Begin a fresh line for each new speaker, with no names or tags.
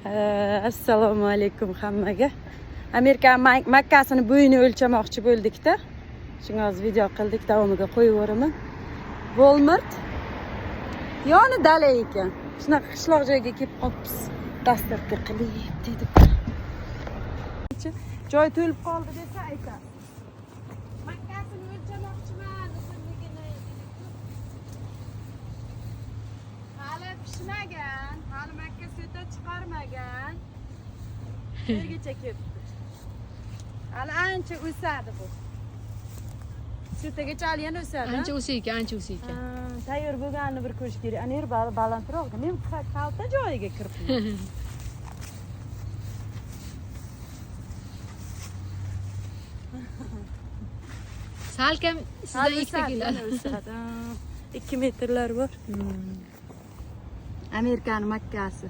Assalomu alaykum hammaga. Amerika Makkasini bo'yini o'lchamoqchi bo'ldik-da. Shunga hozir video qildik, davomiga qo'yib yuboraman. Walmart yoni dala ekan. Shunaqa qishloq joyga kelib qopmiz. Dastlabki qilib dedik. Joy to'lib qoldi desa aytadi. Makkasini o'lchamoqchiman, uzunligini. Hali pishmagan, hali Makka seta chiqarmagan. Yergacha ketdi. Hali ancha o'sadi bu. Setaga yana o'sadi.
Ancha o'saykan.
Tayyor bo'lganini bir ko'rish kerak. Ana yer balandroqda. Men kalta joyiga kiribman.
Salkam sizdan 2 keladi.
2 metrlar bor. Amerikaning Makkasi.